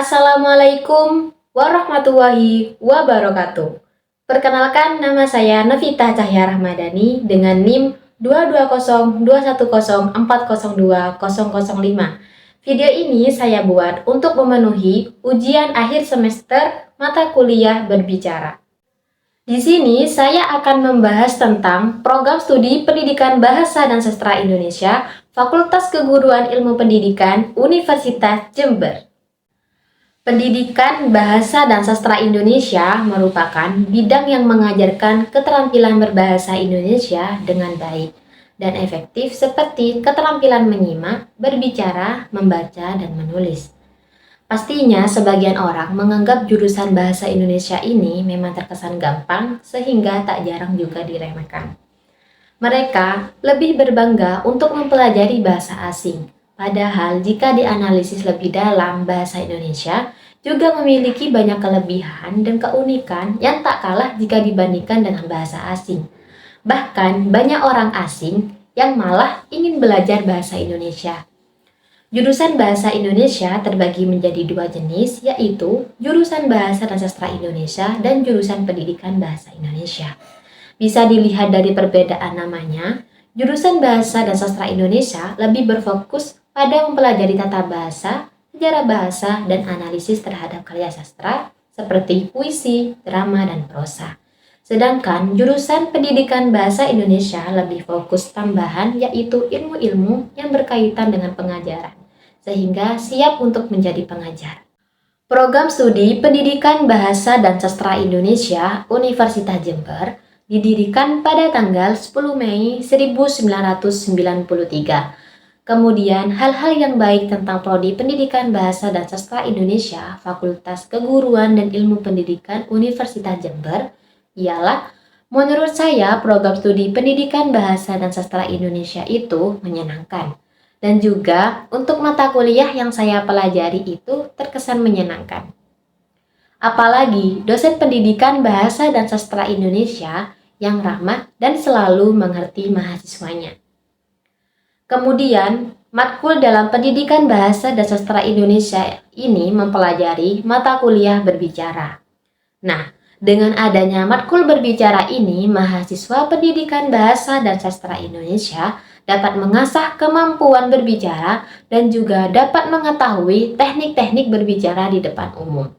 Assalamualaikum warahmatullahi wabarakatuh. Perkenalkan, nama saya Novita Cahya Rahmadani dengan NIM 2202104020005. Video ini saya buat untuk memenuhi ujian akhir semester mata kuliah berbicara. Di sini saya akan membahas tentang program studi Pendidikan Bahasa dan Sastra Indonesia, Fakultas Keguruan Ilmu Pendidikan, Universitas Jember. Pendidikan Bahasa dan Sastra Indonesia merupakan bidang yang mengajarkan keterampilan berbahasa Indonesia dengan baik dan efektif seperti keterampilan menyimak, berbicara, membaca, dan menulis. Pastinya sebagian orang menganggap jurusan bahasa Indonesia ini memang terkesan gampang sehingga tak jarang juga diremehkan. Mereka lebih berbangga untuk mempelajari bahasa asing. Padahal jika dianalisis lebih dalam, bahasa Indonesia juga memiliki banyak kelebihan dan keunikan yang tak kalah jika dibandingkan dengan bahasa asing. Bahkan banyak orang asing yang malah ingin belajar bahasa Indonesia. Jurusan bahasa Indonesia terbagi menjadi dua jenis, yaitu jurusan Bahasa dan Sastra Indonesia dan jurusan Pendidikan Bahasa Indonesia. Bisa dilihat dari perbedaan namanya, jurusan Bahasa dan Sastra Indonesia lebih berfokus pada mempelajari tata bahasa, sejarah bahasa, dan analisis terhadap karya sastra seperti puisi, drama, dan prosa. Sedangkan jurusan Pendidikan Bahasa Indonesia lebih fokus tambahan, yaitu ilmu-ilmu yang berkaitan dengan pengajaran, sehingga siap untuk menjadi pengajar. Program studi Pendidikan Bahasa dan Sastra Indonesia Universitas Jember didirikan pada tanggal 10 Mei 1993. Kemudian, hal-hal yang baik tentang Prodi Pendidikan Bahasa dan Sastra Indonesia Fakultas Keguruan dan Ilmu Pendidikan Universitas Jember ialah, menurut saya, program studi Pendidikan Bahasa dan Sastra Indonesia itu menyenangkan. Dan juga untuk mata kuliah yang saya pelajari itu terkesan menyenangkan. Apalagi dosen Pendidikan Bahasa dan Sastra Indonesia yang ramah dan selalu mengerti mahasiswanya. Kemudian, matkul dalam Pendidikan Bahasa dan Sastra Indonesia ini mempelajari mata kuliah berbicara. Nah, dengan adanya matkul berbicara ini, mahasiswa Pendidikan Bahasa dan Sastra Indonesia dapat mengasah kemampuan berbicara dan juga dapat mengetahui teknik-teknik berbicara di depan umum.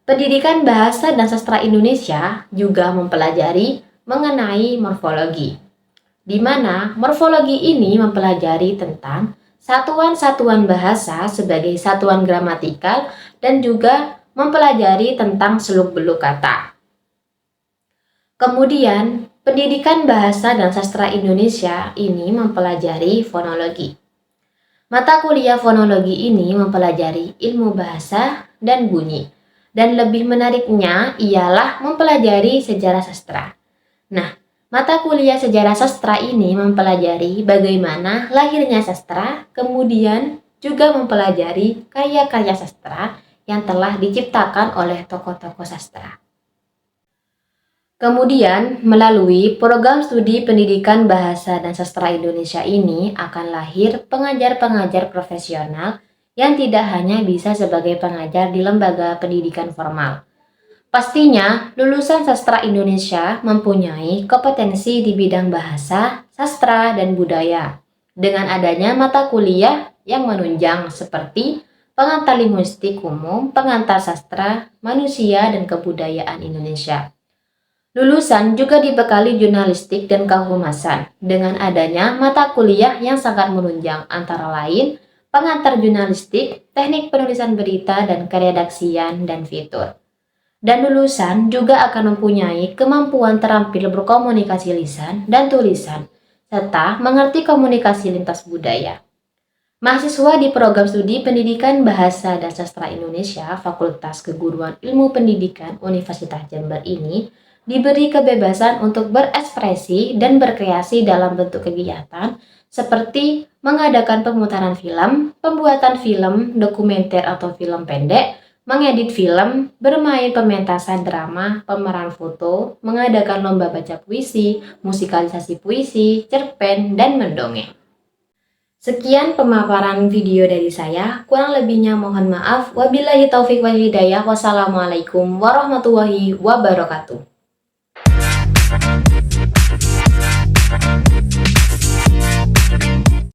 Pendidikan Bahasa dan Sastra Indonesia juga mempelajari mengenai morfologi, di mana morfologi ini mempelajari tentang satuan-satuan bahasa sebagai satuan gramatikal dan juga mempelajari tentang seluk-beluk kata. Kemudian, Pendidikan Bahasa dan Sastra Indonesia ini mempelajari fonologi. Mata kuliah fonologi ini mempelajari ilmu bahasa dan bunyi. Dan lebih menariknya ialah mempelajari sejarah sastra. Nah, mata kuliah sejarah sastra ini mempelajari bagaimana lahirnya sastra, kemudian juga mempelajari karya-karya sastra yang telah diciptakan oleh tokoh-tokoh sastra. Kemudian, melalui program studi Pendidikan Bahasa dan Sastra Indonesia ini akan lahir pengajar-pengajar profesional yang tidak hanya bisa sebagai pengajar di lembaga pendidikan formal. Pastinya, lulusan sastra Indonesia mempunyai kompetensi di bidang bahasa, sastra, dan budaya. Dengan adanya mata kuliah yang menunjang seperti pengantar linguistik umum, pengantar sastra, manusia, dan kebudayaan Indonesia. Lulusan juga dibekali jurnalistik dan kehumasan dengan adanya mata kuliah yang sangat menunjang antara lain pengantar jurnalistik, teknik penulisan berita, dan keredaksian dan fitur. Dan lulusan juga akan mempunyai kemampuan terampil berkomunikasi lisan dan tulisan, serta mengerti komunikasi lintas budaya. Mahasiswa di program studi Pendidikan Bahasa dan Sastra Indonesia Fakultas Keguruan Ilmu Pendidikan Universitas Jember ini diberi kebebasan untuk berekspresi dan berkreasi dalam bentuk kegiatan seperti mengadakan pemutaran film, pembuatan film, dokumenter atau film pendek, mengedit film, bermain pementasan drama, pemeran foto, mengadakan lomba baca puisi, musikalisasi puisi, cerpen, dan mendongeng. Sekian pemaparan video dari saya, kurang lebihnya mohon maaf. Wabillahi taufik wal hidayah. Wassalamualaikum warahmatullahi wabarakatuh.